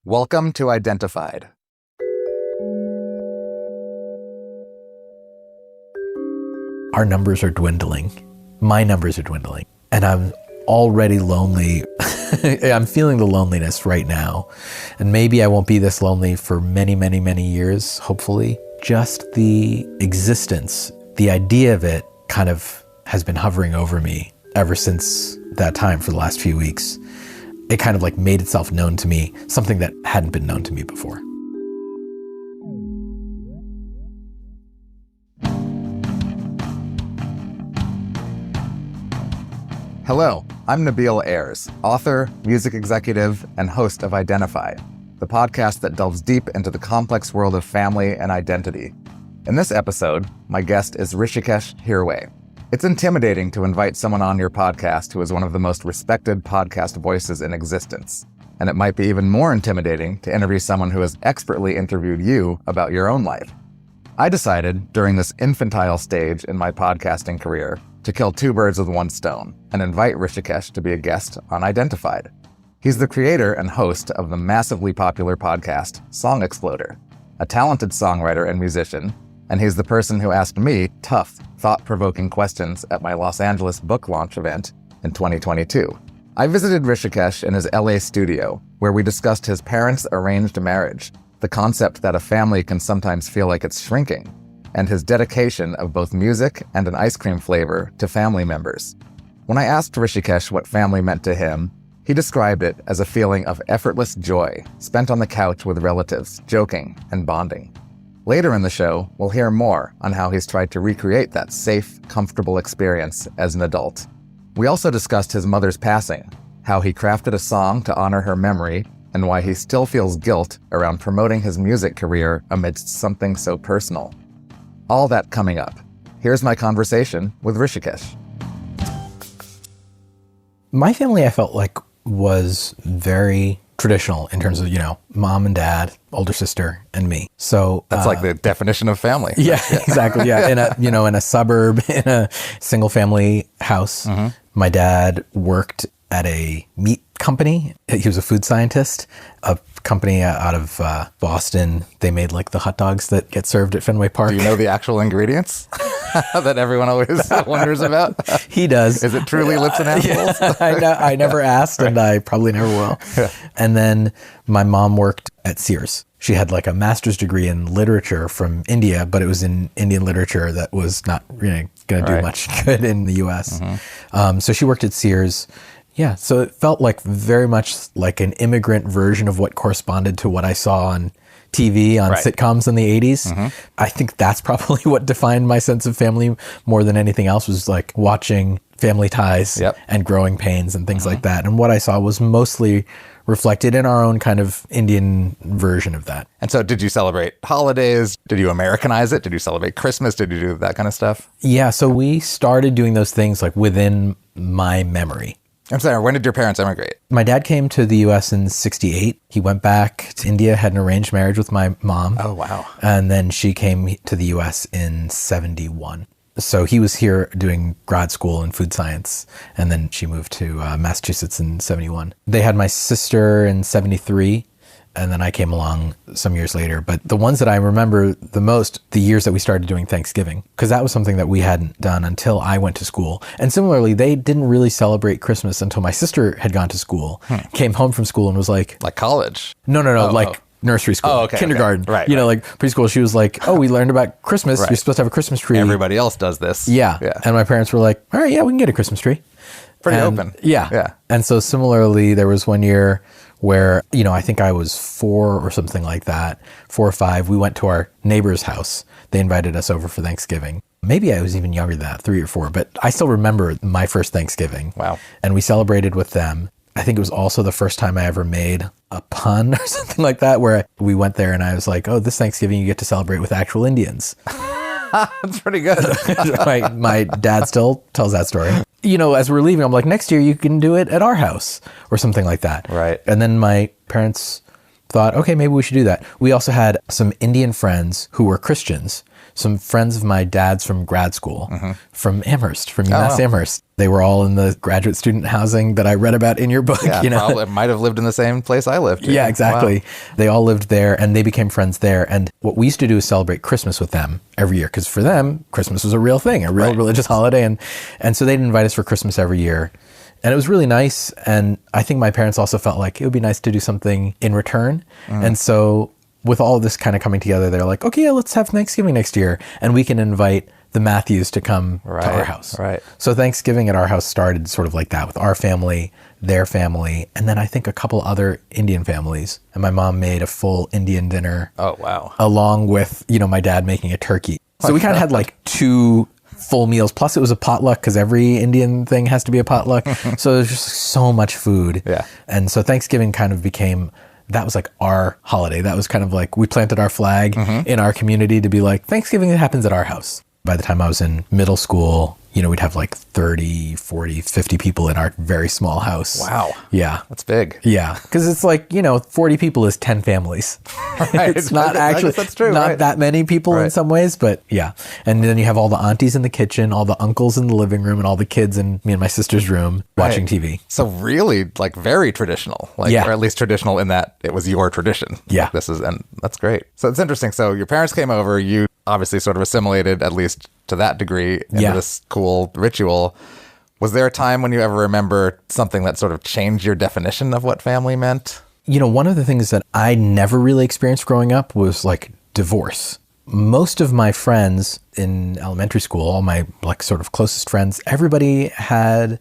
Welcome to Identified. Our numbers are dwindling. My numbers are dwindling. And I'm already lonely. I'm feeling the loneliness right now. And maybe I won't be this lonely for many, many, many years, hopefully. Just the existence, the idea of it kind of has been hovering over me ever since that time for the last few weeks. It kind of like made itself known to me, something that hadn't been known to me before. Hello, I'm Nabil Ayers, author, music executive, and host of Identified, the podcast that delves deep into the complex world of family and identity. In this episode, my guest is Hrishikesh Hirway. It's intimidating to invite someone on your podcast who is one of the most respected podcast voices in existence. And it might be even more intimidating to interview someone who has expertly interviewed you about your own life. I decided, during this infantile stage in my podcasting career, to kill two birds with one stone and invite Hrishikesh to be a guest on Identified. He's the creator and host of the massively popular podcast, Song Exploder, a talented songwriter and musician, and he's the person who asked me tough, thought-provoking questions at my Los Angeles book launch event in 2022. I visited Hrishikesh in his LA studio, where we discussed his parents' arranged marriage, the concept that a family can sometimes feel like it's shrinking, and his dedication of both music and an ice cream flavor to family members. When I asked Hrishikesh what family meant to him, he described it as a feeling of effortless joy spent on the couch with relatives, joking and bonding. Later in the show, we'll hear more on how he's tried to recreate that safe, comfortable experience as an adult. We also discussed his mother's passing, how he crafted a song to honor her memory, and why he still feels guilt around promoting his music career amidst something so personal. All that coming up. Here's my conversation with Hrishikesh. My family, I felt like, was very traditional in terms of, mom and dad, older sister, and me. So that's like the definition of family. Yeah, exactly. Yeah. In a suburb, in a single family house. Mm-hmm. My dad worked at a meat company. He was a food scientist, a company out of Boston. They made like the hot dogs that get served at Fenway Park. Do you know the actual ingredients that everyone always wonders about? He does. Is it truly lips and apples? Yeah, I never asked, and I probably never will. Yeah. And then my mom worked at Sears. She had like a master's degree in literature from India, but it was in Indian literature that was not really going to do much good in the U.S. Mm-hmm. So she worked at Sears. Yeah, so it felt like very much like an immigrant version of what corresponded to what I saw on TV, on sitcoms in the 80s. Mm-hmm. I think that's probably what defined my sense of family more than anything else, was like watching Family Ties and Growing Pains and things like that. And what I saw was mostly reflected in our own kind of Indian version of that. And so did you celebrate holidays? Did you Americanize it? Did you celebrate Christmas? Did you do that kind of stuff? Yeah, so we started doing those things like within my memory. I'm sorry, when did your parents emigrate? My dad came to the U.S. in 1968. He went back to India, had an arranged marriage with my mom. Oh, wow. And then she came to the U.S. in 1971. So he was here doing grad school in food science, and then she moved to Massachusetts in 1971. They had my sister in 1973, and then I came along some years later. But the ones that I remember the most, the years that we started doing Thanksgiving, because that was something that we hadn't done until I went to school. And similarly, they didn't really celebrate Christmas until my sister had gone to school, came home from school and was like... Like college? No, nursery school, kindergarten, Right, like preschool. She was like, we learned about Christmas. You're supposed to have a Christmas tree. Everybody else does this. Yeah. And my parents were like, all right, yeah, we can get a Christmas tree. Pretty open. Yeah. And so similarly, there was one year where, I think I was 4 or something like that, 4 or 5. We went to our neighbor's house. They invited us over for Thanksgiving. Maybe I was even younger than that, 3 or 4, but I still remember my first Thanksgiving. Wow. And we celebrated with them. I think it was also the first time I ever made a pun or something like that, where we went there and I was like, this Thanksgiving you get to celebrate with actual Indians. That's pretty good. my dad still tells that story. As we're leaving, I'm like, next year you can do it at our house or something like that. Right. And then my parents thought, okay, maybe we should do that. We also had some Indian friends who were Christians. some friends of my dad's from grad school, from Amherst, from UMass wow. Amherst. They were all in the graduate student housing that I read about in your book. Yeah, you know? probably might have lived in the same place I lived. Yeah, exactly. Wow. They all lived there and they became friends there. And what we used to do is celebrate Christmas with them every year because for them, Christmas was a real thing, a real religious holiday. And so they'd invite us for Christmas every year. And it was really nice. And I think my parents also felt like it would be nice to do something in return. And so with all of this kind of coming together, they're like, okay, yeah, let's have Thanksgiving next year. And we can invite the Matthews to come to our house. Right. So Thanksgiving at our house started sort of like that with our family, their family, and then I think a couple other Indian families. And my mom made a full Indian dinner. Oh, wow. Along with, my dad making a turkey. So we kind of had like 2 full meals. Plus it was a potluck because every Indian thing has to be a potluck. So there's just so much food. Yeah. And so Thanksgiving kind of became, that was like our holiday. That was kind of like, we planted our flag in our community to be like, Thanksgiving happens at our house. By the time I was in middle school, we'd have like 30, 40, 50 people in our very small house. Wow. Yeah. That's big. Yeah. Because it's like, 40 people is 10 families. Right. It's not actually, that's true, not that many people in some ways, but yeah. And then you have all the aunties in the kitchen, all the uncles in the living room, and all the kids in me and my sister's room watching TV. So really like very traditional, or at least traditional in that it was your tradition. Yeah. And that's great. So it's interesting. So your parents came over, you obviously sort of assimilated, at least to that degree, into this cool ritual. Was there a time when you ever remember something that sort of changed your definition of what family meant? One of the things that I never really experienced growing up was like divorce. Most of my friends in elementary school, all my like sort of closest friends, everybody had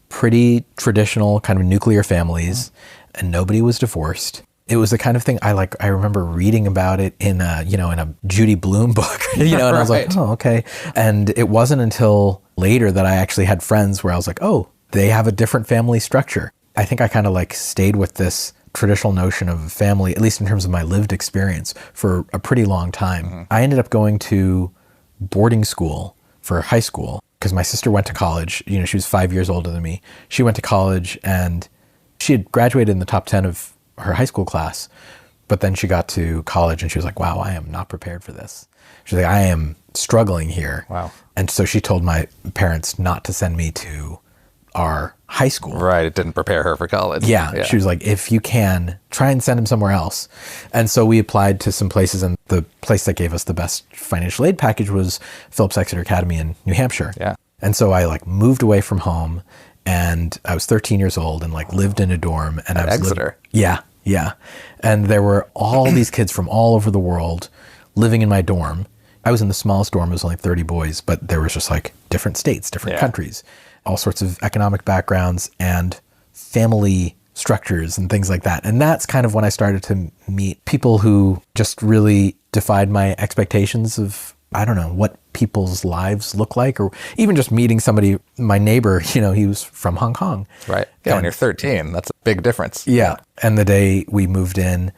pretty traditional kind of nuclear families and nobody was divorced. It was the kind of thing I remember reading about it in a Judy Blume book, and I was like, oh, okay. And it wasn't until later that I actually had friends where I was like, oh, they have a different family structure. I think I kind of like stayed with this traditional notion of family, at least in terms of my lived experience, for a pretty long time. I ended up going to boarding school for high school because my sister went to college. She was 5 years older than me. She went to college and she had graduated in the top 10 of her high school class, but then she got to college and she was like, wow, I am not prepared for this. She's like, I am struggling here. Wow. And so she told my parents not to send me to our high school. Right. It didn't prepare her for college. Yeah. She was like, if you can, try and send him somewhere else. And so we applied to some places, and the place that gave us the best financial aid package was Phillips Exeter Academy in New Hampshire. Yeah. And so I like moved away from home, and I was 13 years old and like lived in a dorm. And I was Exeter. Yeah. And there were all these kids from all over the world living in my dorm. I was in the smallest dorm. It was only 30 boys, but there was just like different states, different countries, all sorts of economic backgrounds and family structures and things like that. And that's kind of when I started to meet people who just really defied my expectations of, I don't know, what people's lives look like, or even just meeting somebody, my neighbor, he was from Hong Kong. Right. Yeah, when you're 13, that's a big difference. Yeah. And the day we moved in,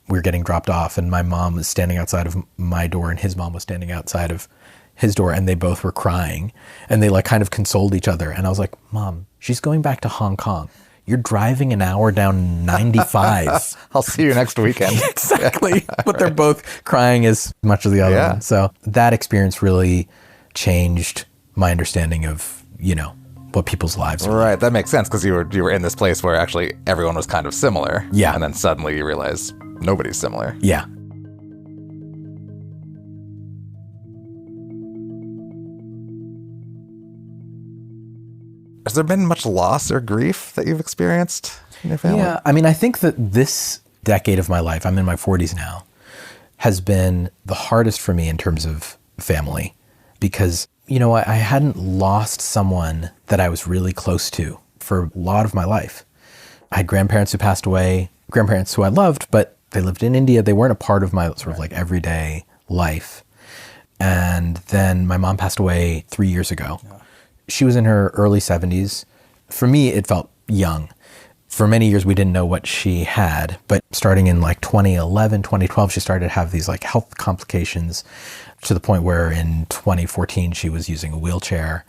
we were getting dropped off, and my mom was standing outside of my door and his mom was standing outside of his door, and they both were crying, and they like kind of consoled each other. And I was like, Mom, she's going back to Hong Kong. You're driving an hour down 95. I'll see you next weekend. Exactly. But they're both crying as much as the other one. So that experience really changed my understanding of, what people's lives are. Right. That makes sense because you were in this place where actually everyone was kind of similar. Yeah. And then suddenly you realize nobody's similar. Yeah. Has there been much loss or grief that you've experienced in your family? Yeah. I mean, I think that this decade of my life, I'm in my 40s now, has been the hardest for me in terms of family because, I hadn't lost someone that I was really close to for a lot of my life. I had grandparents who passed away, grandparents who I loved, but they lived in India. They weren't a part of my sort of like everyday life. And then my mom passed away 3 years ago. Yeah. She was in her early 70s. For me, it felt young. For many years, we didn't know what she had, but starting in like 2011, 2012, she started to have these like health complications to the point where in 2014, she was using a wheelchair.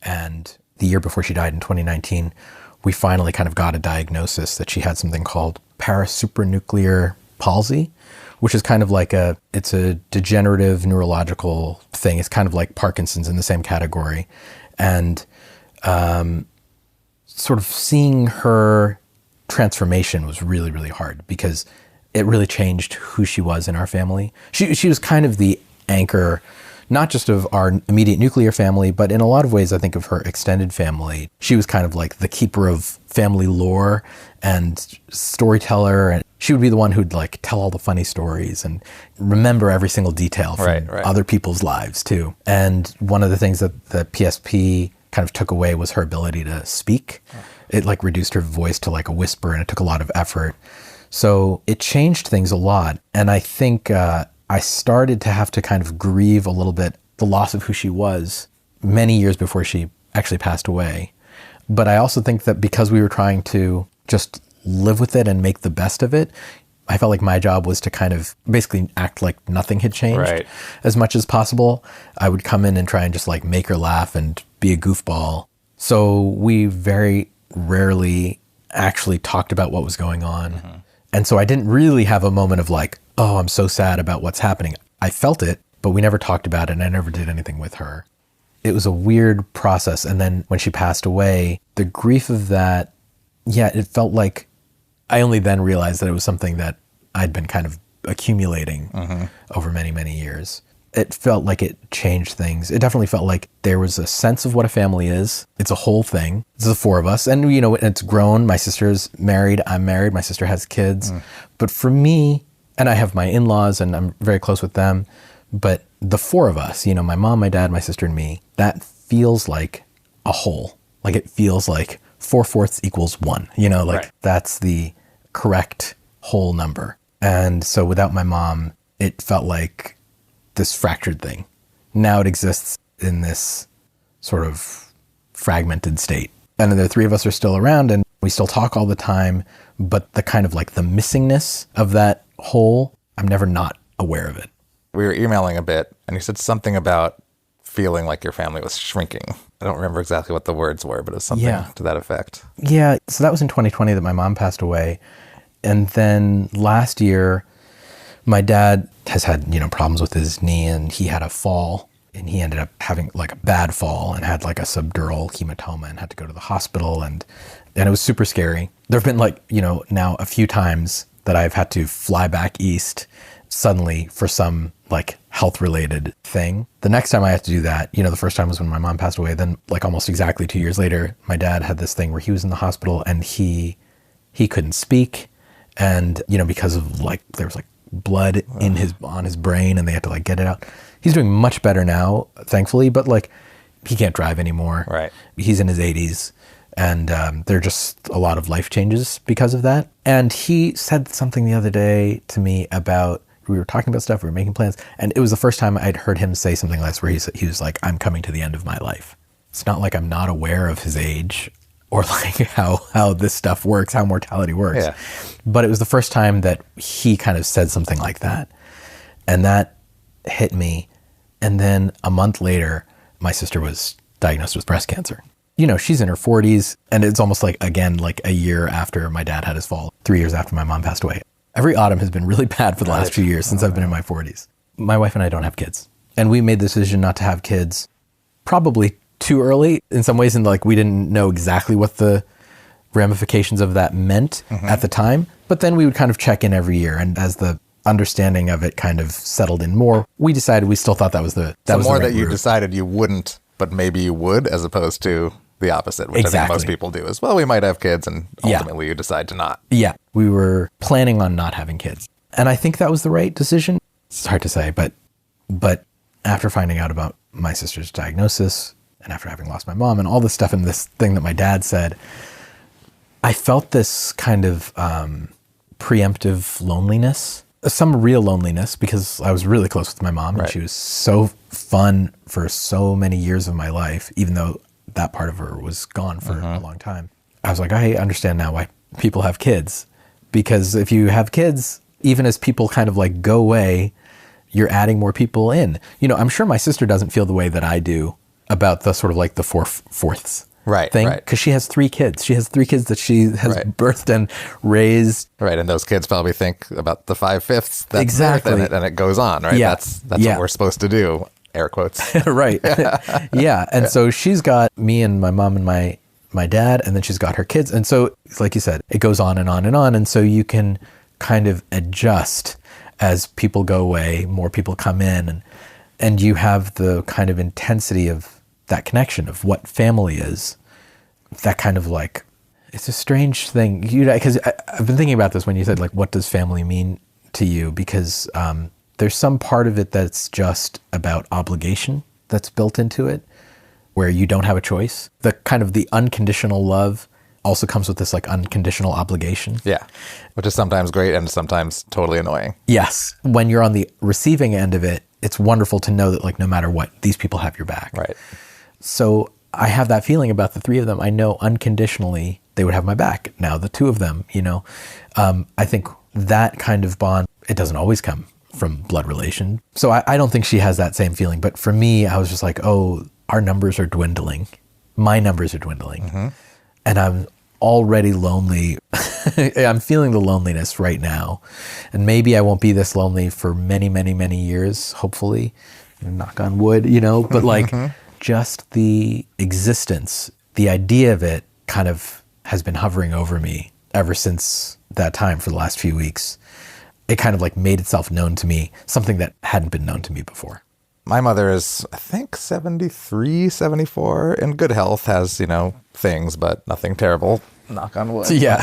And the year before she died in 2019, we finally kind of got a diagnosis that she had something called parasupranuclear palsy, which is kind of like it's a degenerative neurological thing. It's kind of like Parkinson's, in the same category. And sort of seeing her transformation was really, really hard, because it really changed who she was in our family. She was kind of the anchor, not just of our immediate nuclear family, but in a lot of ways, I think of her extended family. She was kind of like the keeper of family lore and storyteller. And she would be the one who'd like tell all the funny stories and remember every single detail from other people's lives too. And one of the things that the PSP kind of took away was her ability to speak. It like reduced her voice to like a whisper, and it took a lot of effort. So it changed things a lot. And I think I started to have to kind of grieve a little bit the loss of who she was many years before she actually passed away. But I also think that because we were trying to just live with it and make the best of it, I felt like my job was to kind of basically act like nothing had changed as much as possible. I would come in and try and just like make her laugh and be a goofball. So we very rarely actually talked about what was going on. Mm-hmm. And so I didn't really have a moment of like, oh, I'm so sad about what's happening. I felt it, but we never talked about it, and I never did anything with her. It was a weird process. And then when she passed away, the grief of that, it felt like I only then realized that it was something that I'd been kind of accumulating over many, many years. It felt like it changed things. It definitely felt like there was a sense of what a family is. It's a whole thing. It's the four of us. And, you know, it's grown. My sister's married. I'm married. My sister has kids. But for me, and I have my in-laws and I'm very close with them, but the four of us, you know, my mom, my dad, my sister, and me, that feels like a whole. Like it feels like 4/4 equals 1, you know, like that's the correct whole number. And so without my mom, it felt like this fractured thing. Now it exists in this sort of fragmented state. And the three of us are still around and we still talk all the time, but the kind of like the missingness of that whole, I'm never not aware of it. We were emailing a bit and you said something about feeling like your family was shrinking. I don't remember exactly what the words were, but it was something to that effect. Yeah. So that was in 2020 that my mom passed away. And then last year, my dad has had, you know, problems with his knee, and he had a fall, and he ended up having like a bad fall and had like a subdural hematoma and had to go to the hospital, and it was super scary. There've been like, you know, now a few times that I've had to fly back east suddenly for some like health related thing. The next time I had to do that, you know, the first time was when my mom passed away. Then like almost exactly 2 years later, my dad had this thing where he was in the hospital and he couldn't speak. And, you know, because of like, there was like blood on his brain and they had to like get it out. He's doing much better now, thankfully, but like he can't drive anymore. Right. He's in his 80s and there are just a lot of life changes because of that. And he said something the other day to me about, we were talking about stuff, we were making plans, and it was the first time I'd heard him say something like this, where he was like, I'm coming to the end of my life. It's not like I'm not aware of his age or like how this stuff works, how mortality works. Yeah. But it was the first time that he kind of said something like that. And that hit me. And then a month later, my sister was diagnosed with breast cancer. You know, she's in her 40s, and it's almost like, again, like a year after my dad had his fall, 3 years after my mom passed away. Every autumn has been really bad for the last few years since I've been in my 40s. My wife and I don't have kids. And we made the decision not to have kids probably too early in some ways, and like we didn't know exactly what the ramifications of that meant at the time. But then we would kind of check in every year, and as the understanding of it kind of settled in more, we decided we still thought that was the that was more the right that you route. decided you wouldn't, but maybe you would, as opposed to the opposite, which I think most people do is, well, we might have kids, and ultimately you decide to not. Yeah, we were planning on not having kids. And I think that was the right decision. It's hard to say, but after finding out about my sister's diagnosis, and after having lost my mom and all this stuff and this thing that my dad said, I felt this kind of preemptive loneliness, some real loneliness, because I was really close with my mom and she was so fun for so many years of my life, even though that part of her was gone for a long time. I was like, I understand now why people have kids, because if you have kids, even as people kind of like go away, you're adding more people in. You know, I'm sure my sister doesn't feel the way that I do about the sort of like the 4/4 Right, thing. right. Because she has 3 kids. She has 3 kids that she has Right. birthed and raised. Right, and those kids probably think about the 5/5 that's Exactly. birth, and it goes on, right? Yeah. That's Yeah. what we're supposed to do, air quotes. Right. Yeah. And so she's got me and my mom and my dad, and then she's got her kids. And so, like you said, it goes on and on and on. And so you can kind of adjust as people go away, more people come in, and you have the kind of intensity of that connection of what family is. That kind of like, it's a strange thing. Because I've been thinking about this when you said, like, what does family mean to you? Because there's some part of it that's just about obligation that's built into it, where you don't have a choice. The kind of the unconditional love also comes with this like unconditional obligation. Yeah, which is sometimes great and sometimes totally annoying. Yes. When you're on the receiving end of it, it's wonderful to know that like no matter what, these people have your back. Right. So I have that feeling about the 3 of them. I know unconditionally they would have my back. Now the 2 of them, I think that kind of bond, it doesn't always come from blood relation. So I don't think she has that same feeling. But for me, I was just like, oh, our numbers are dwindling. My numbers are dwindling. Mm-hmm. And I'm already lonely. I'm feeling the loneliness right now. And maybe I won't be this lonely for many, many, many years, hopefully. Knock on wood, But like just the existence, the idea of it kind of has been hovering over me ever since that time for the last few weeks. It kind of like made itself known to me, something that hadn't been known to me before. My mother is, I think, 73, 74, in good health, has, things, but nothing terrible. Knock on wood. Yeah.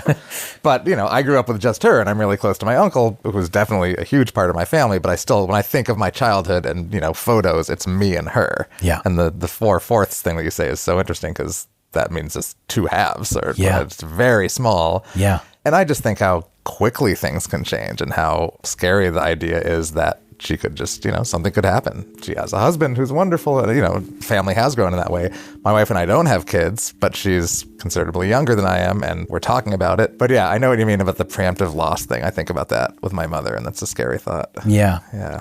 But, I grew up with just her, and I'm really close to my uncle, who was definitely a huge part of my family. But I still, when I think of my childhood and, photos, it's me and her. Yeah. And the 4/4 thing that you say is so interesting because that means it's 2 halves, or it's very small. Yeah. And I just think how quickly things can change and how scary the idea is that she could just, something could happen. She has a husband who's wonderful. And, family has grown in that way. My wife and I don't have kids, but she's considerably younger than I am, and we're talking about it. But yeah, I know what you mean about the preemptive loss thing. I think about that with my mother, and that's a scary thought. Yeah. Yeah.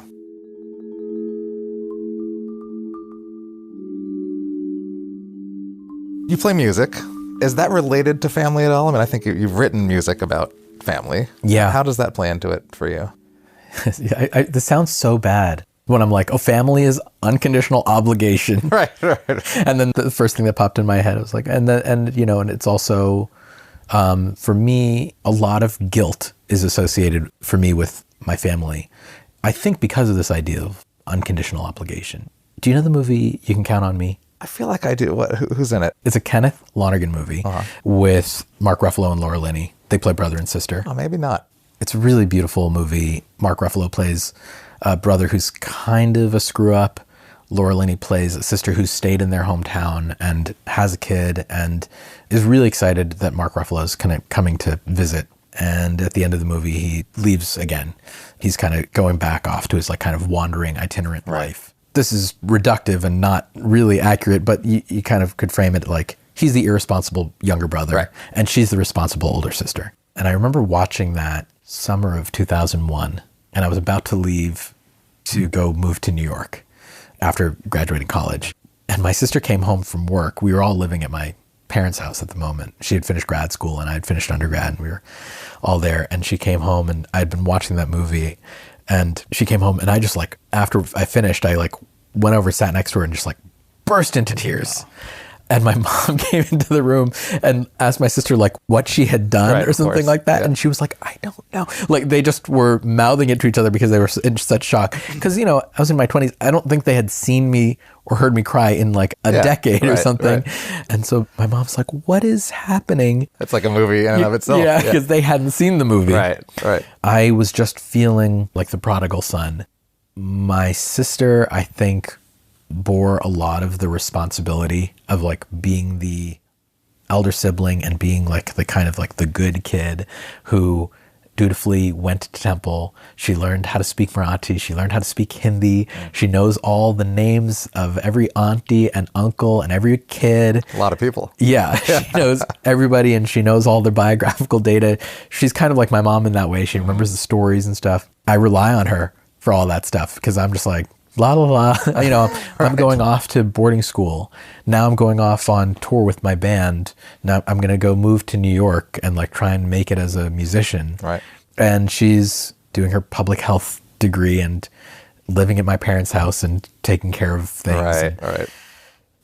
You play music. Is that related to family at all? I mean, I think you've written music about family. Yeah. How does that play into it for you? This sounds so bad when I'm like, oh, family is unconditional obligation. Right. And then the first thing that popped in my head was like, and it's also, for me, a lot of guilt is associated for me with my family. I think because of this idea of unconditional obligation. Do you know the movie You Can Count on Me? I feel like I do. Who's in it? It's a Kenneth Lonergan movie with Mark Ruffalo and Laura Linney. They play brother and sister. Oh, maybe not. It's a really beautiful movie. Mark Ruffalo plays a brother who's kind of a screw up. Laura Linney plays a sister who's stayed in their hometown and has a kid and is really excited that Mark Ruffalo is kind of coming to visit. And at the end of the movie, he leaves again. He's kind of going back off to his like kind of wandering itinerant life. This is reductive and not really accurate, but you kind of could frame it like he's the irresponsible younger brother and she's the responsible older sister. And I remember watching that summer of 2001, and I was about to leave to go move to New York after graduating college. And my sister came home from work. We were all living at my parents' house at the moment. She had finished grad school and I had finished undergrad, and we were all there. And she came home, and I'd been watching that movie, and she came home, and I just like, after I finished, I like went over, sat next to her, and just like burst into tears. And my mom came into the room and asked my sister like what she had done or something like that. Yeah. And she was like, I don't know. Like they just were mouthing it to each other because they were in such shock. Because, I was in my 20s. I don't think they had seen me or heard me cry in like a decade or something. Right. And so my mom's like, what is happening? It's like a movie in and of itself. Yeah, because they hadn't seen the movie. Right. I was just feeling like the prodigal son. My sister, I think, bore a lot of the responsibility of like being the elder sibling and being like the kind of like the good kid who dutifully went to temple. She learned how to speak Marathi. She learned how to speak Hindi. She knows all the names of every auntie and uncle and every kid. A lot of people. Yeah. She knows everybody, and she knows all their biographical data. She's kind of like my mom in that way. She remembers the stories and stuff. I rely on her for all that stuff because I'm just like, la la la. You know, I'm going off to boarding school. Now I'm going off on tour with my band. Now I'm going to go move to New York and like try and make it as a musician. Right. And she's doing her public health degree and living at my parents' house and taking care of things. Right.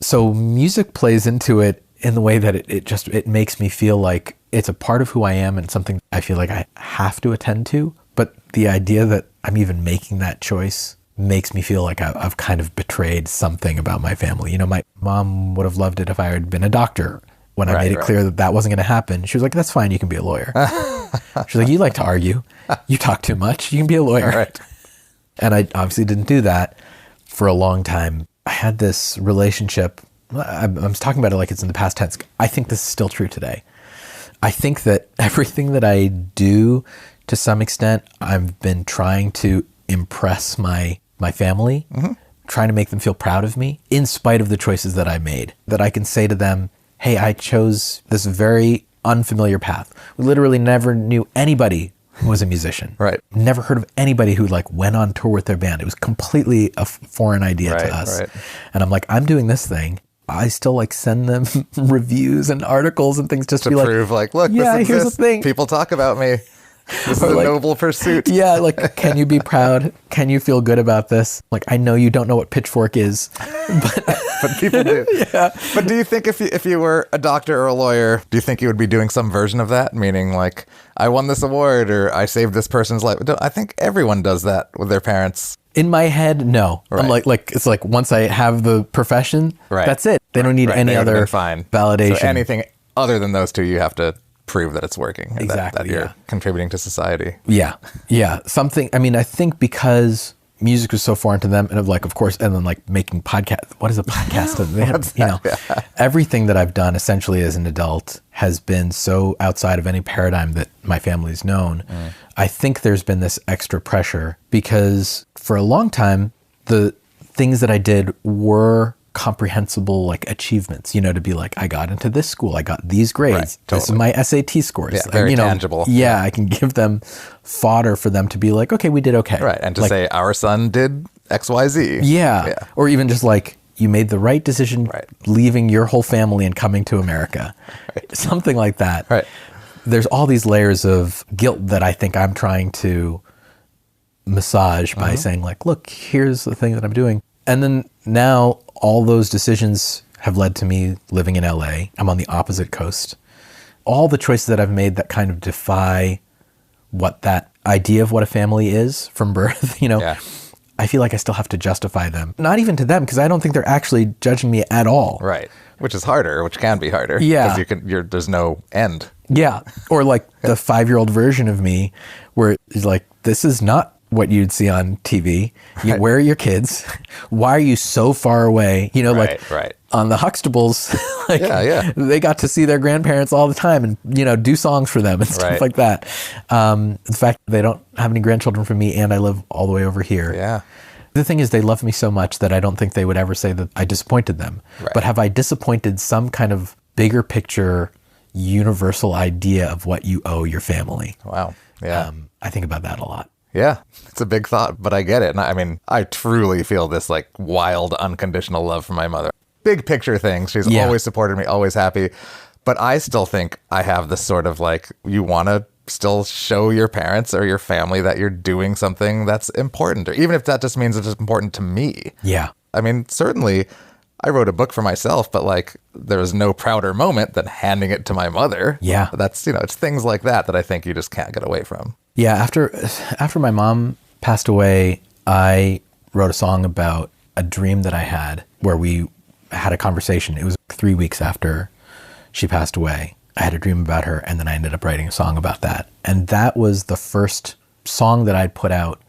So music plays into it in the way that it makes me feel like it's a part of who I am and something I feel like I have to attend to. But the idea that I'm even making that choice makes me feel like I've kind of betrayed something about my family. You know, my mom would have loved it if I had been a doctor. When I made it clear that wasn't going to happen, she was like, that's fine, you can be a lawyer. She's like, you like to argue. You talk too much. You can be a lawyer. Right. And I obviously didn't do that for a long time. I had this relationship. I'm talking about it like it's in the past tense. I think this is still true today. I think that everything that I do, to some extent, I've been trying to impress my family, trying to make them feel proud of me, in spite of the choices that I made. That I can say to them, hey, I chose this very unfamiliar path. We literally never knew anybody who was a musician. Right. Never heard of anybody who like went on tour with their band. It was completely a foreign idea to us. Right. And I'm like, I'm doing this thing. I still like send them reviews and articles and things just to be prove like, look, yeah, this here's the thing. People talk about me. This is a like, noble pursuit. Yeah, like, can you be proud? Can you feel good about this? Like, I know you don't know what Pitchfork is, but people do. Yeah. But do you think if you were a doctor or a lawyer, do you think you would be doing some version of that? Meaning like, I won this award or I saved this person's life. I think everyone does that with their parents. In my head, no. Right. I'm like it's like once I have the profession, that's it. They don't need any other validation. So anything other than those two, you have to prove that it's working. And exactly. that you're contributing to society. Yeah. Yeah. Something, I mean, I think because music was so foreign to them and of course, and then like making podcasts. What is a podcast? They have, everything that I've done essentially as an adult has been so outside of any paradigm that my family's known. I think there's been this extra pressure because for a long time, the things that I did were comprehensible like achievements, to be like, I got into this school, I got these grades, right, totally. This is my SAT scores. Yeah, very tangible. Yeah, I can give them fodder for them to be like, okay, we did okay. Right, and to say our son did XYZ. Yeah, or even just like, you made the right decision leaving your whole family and coming to America. Something like that. Right. There's all these layers of guilt that I think I'm trying to massage by saying like, look, here's the thing that I'm doing. And then now all those decisions have led to me living in LA. I'm on the opposite coast. All the choices that I've made that kind of defy what that idea of what a family is from birth, I feel like I still have to justify them. Not even to them, because I don't think they're actually judging me at all. Right. Which is harder, which can be harder. Yeah. Because there's no end. Yeah. Or like the 5-year-old version of me where it's like, this is not what you'd see on TV. Where are your kids? Why are you so far away? Like on the Huxtables, they got to see their grandparents all the time and, do songs for them and stuff like that. The fact that they don't have any grandchildren from me and I live all the way over here. Yeah. The thing is, they love me so much that I don't think they would ever say that I disappointed them. Right. But have I disappointed some kind of bigger picture, universal idea of what you owe your family? Wow. Yeah. I think about that a lot. Yeah, it's a big thought, but I get it. And I mean, I truly feel this like wild, unconditional love for my mother. Big picture things. She's always supported me, always happy. But I still think I have this sort of like, you want to still show your parents or your family that you're doing something that's important, or even if that just means it's important to me. Yeah. I mean, certainly I wrote a book for myself, but like there's no prouder moment than handing it to my mother. Yeah. That's, it's things like that I think you just can't get away from. Yeah, after my mom passed away, I wrote a song about a dream that I had where we had a conversation. It was 3 weeks after she passed away. I had a dream about her, and then I ended up writing a song about that. And that was the first song that I'd put out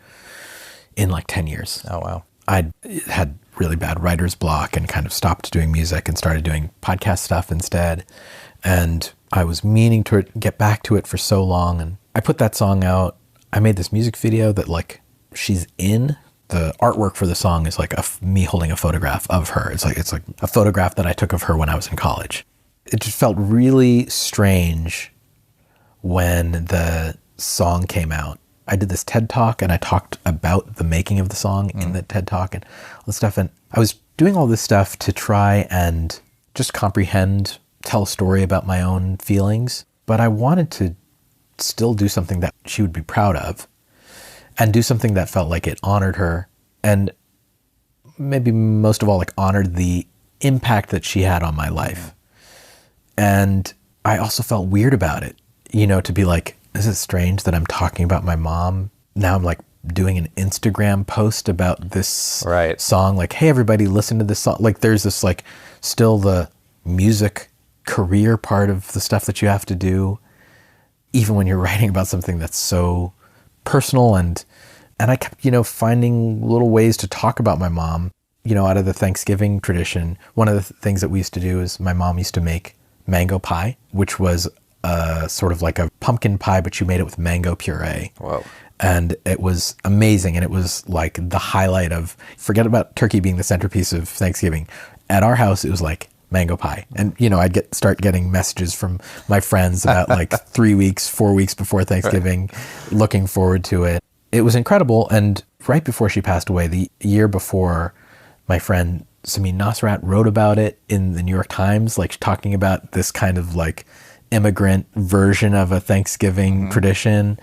in like 10 years. Oh, wow. I'd had really bad writer's block and kind of stopped doing music and started doing podcast stuff instead. And I was meaning to get back to it for so long, and I put that song out. I made this music video that like she's in. The artwork for the song is like me holding a photograph of her. It's like a photograph that I took of her when I was in college. It just felt really strange when the song came out I did this TED Talk and I talked about the making of the song in the TED Talk and all this stuff. And I was doing all this stuff to try and just comprehend, tell a story about my own feelings. But I wanted to still do something that she would be proud of and do something that felt like it honored her. And maybe most of all, like honored the impact that she had on my life. And I also felt weird about it, you know, to be like, is it strange that I'm talking about my mom? Now I'm like doing an Instagram post about this song. Like, hey, everybody, listen to this song. Like there's this like still the music career part of the stuff that you have to do, even when you're writing about something that's so personal. And I kept, you know, finding little ways to talk about my mom, you know, out of the Thanksgiving tradition. One of the things that we used to do is my mom used to make mango pie, which was sort of like a pumpkin pie, but you made it with mango puree. Whoa. And it was amazing. And it was like the highlight of, forget about turkey being the centerpiece of Thanksgiving. At our house, it was like mango pie. And, you know, I'd start getting messages from my friends about like 3 weeks, 4 weeks before Thanksgiving, looking forward to it. It was incredible. And right before she passed away, the year before, my friend Samin Nasrat wrote about it in the New York Times, like talking about this kind of like immigrant version of a Thanksgiving tradition.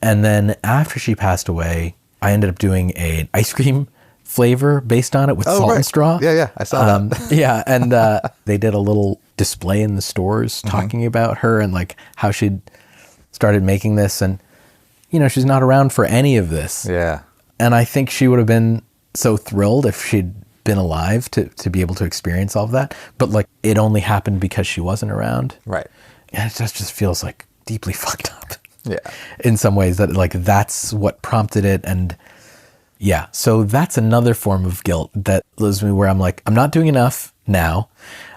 And then after she passed away, I ended up doing an ice cream flavor based on it with salt and straw. Yeah, I saw that. Yeah, and they did a little display in the stores talking about her and like how she'd started making this. And, you know, she's not around for any of this. Yeah. And I think she would have been so thrilled if she'd been alive to be able to experience all of that. But like it only happened because she wasn't around. Right. And it just feels like deeply fucked up. Yeah. In some ways that like that's what prompted it. And yeah, so that's another form of guilt that lives me where I'm like, I'm not doing enough now.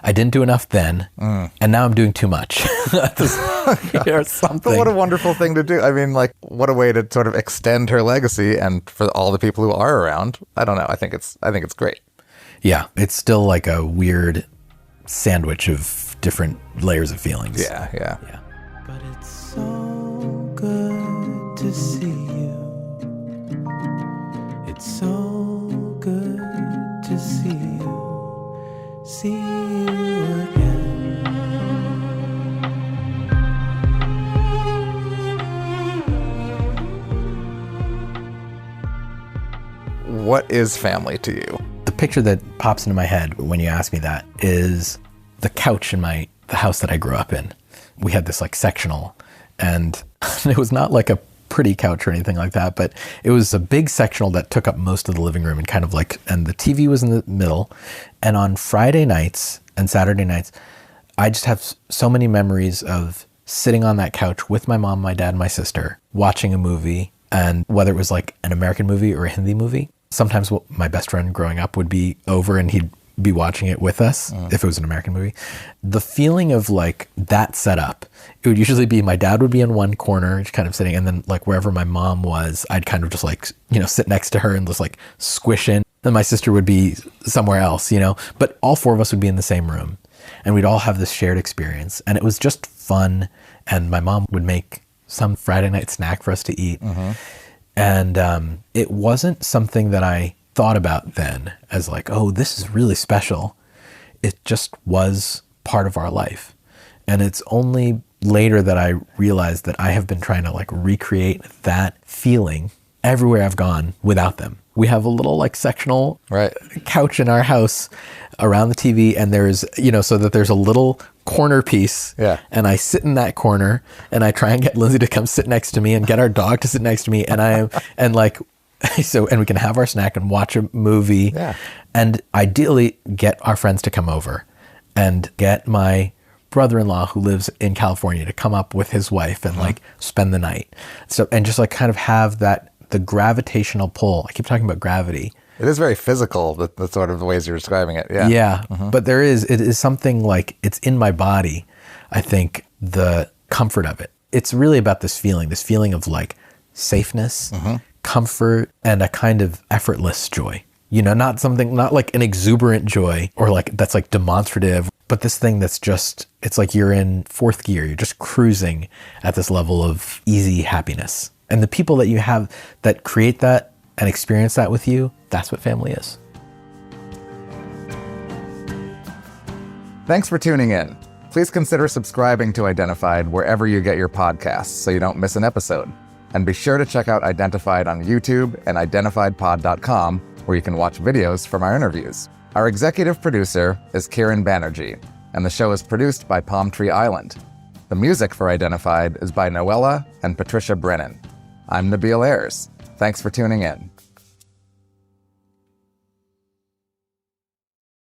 I didn't do enough then. And now I'm doing too much. Or something. But what a wonderful thing to do. I mean, like, what a way to sort of extend her legacy and for all the people who are around. I don't know. I think it's great. Yeah. It's still like a weird sandwich of different layers of feelings. Yeah. But it's so good to see you. It's so good to see you. See you again. What is family to you? The picture that pops into my head when you ask me that is the couch in the house that I grew up in. We had this like sectional, and it was not like a pretty couch or anything like that, but it was a big sectional that took up most of the living room and kind of like, and the TV was in the middle. And on Friday nights and Saturday nights, I just have so many memories of sitting on that couch with my mom, my dad, and my sister, watching a movie, and whether it was like an American movie or a Hindi movie. Sometimes my best friend growing up would be over and he'd be watching it with us if it was an American movie. The feeling of like that setup, it would usually be my dad would be in one corner just kind of sitting, and then like wherever my mom was, I'd kind of just like, you know, sit next to her and just like squish in. Then my sister would be somewhere else, you know, but all four of us would be in the same room and we'd all have this shared experience, and it was just fun. And my mom would make some Friday night snack for us to eat. And it wasn't something that I thought about then as like, oh, this is really special. It just was part of our life. And it's only later that I realized that I have been trying to like recreate that feeling everywhere I've gone without them. We have a little like sectional couch in our house around the TV, and there's, you know, so that there's a little corner piece. Yeah. And I sit in that corner and I try and get Lindsay to come sit next to me and get our dog to sit next to me. And and we can have our snack and watch a movie. Yeah. And ideally get our friends to come over and get my brother-in-law who lives in California to come up with his wife and like spend the night. So, and just like kind of have that, the gravitational pull. I keep talking about gravity. It is very physical, the sort of the ways you're describing it. Yeah. Yeah. But it is something like, it's in my body. I think the comfort of it. It's really about this feeling of like safeness, comfort, and a kind of effortless joy. You know, not like an exuberant joy or like that's like demonstrative, but this thing that's just, it's like you're in fourth gear. You're just cruising at this level of easy happiness. And the people that you have that create that and experience that with you, that's what family is. Thanks for tuning in. Please consider subscribing to Identified wherever you get your podcasts so you don't miss an episode. And be sure to check out Identified on YouTube and identifiedpod.com, where you can watch videos from our interviews. Our executive producer is Kieron Banerji, and the show is produced by Palm Tree Island. The music for Identified is by Noella and Patricia Brennan. I'm Nabil Ayers. Thanks for tuning in.